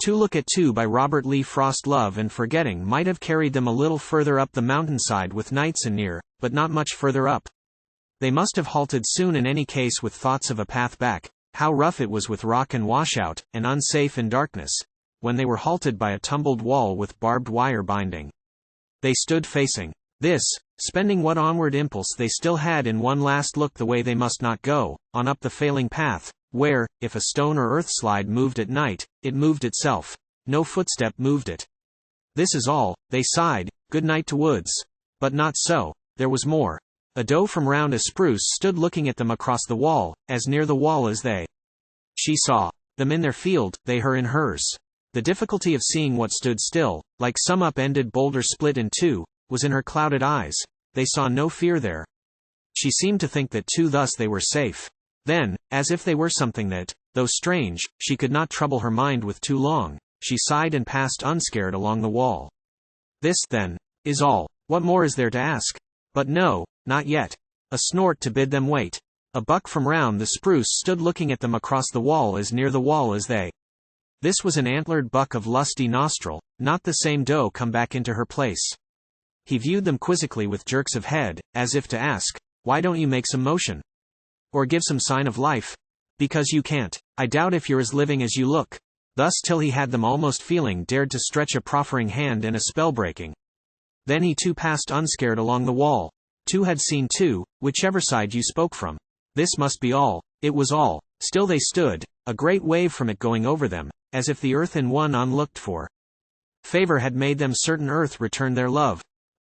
To Look at Two by Robert Lee Frost. Love and forgetting might have carried them a little further up the mountainside with nights and near, but not much further up. They must have halted soon in any case with thoughts of a path back. How rough it was with rock and washout, and unsafe in darkness, when they were halted by a tumbled wall with barbed wire binding. They stood facing this, spending what onward impulse they still had in one last look the way they must not go, on up the failing path, where, if a stone or earthslide moved at night, it moved itself. No footstep moved it. This is all, they sighed, good night to woods. But not so, there was more. A doe from round a spruce stood looking at them across the wall, as near the wall as they. She saw them in their field, they her in hers. The difficulty of seeing what stood still, like some up-ended boulder split in two, was in her clouded eyes. They saw no fear there. She seemed to think that too thus they were safe. Then, as if they were something that, though strange, she could not trouble her mind with too long, she sighed and passed unscared along the wall. This, then, is all. What more is there to ask? But no, not yet. A snort to bid them wait. A buck from round the spruce stood looking at them across the wall as near the wall as they. This was an antlered buck of lusty nostril, not the same doe come back into her place. He viewed them quizzically with jerks of head, as if to ask, why don't you make some motion? Or give some sign of life? Because you can't. I doubt if you're as living as you look. Thus till he had them almost feeling dared to stretch a proffering hand and a spell breaking. Then he too passed unscared along the wall. Two had seen too, whichever side you spoke from. This must be all. It was all. Still they stood, a great wave from it going over them, as if the earth in one unlooked for favor had made them certain earth return their love.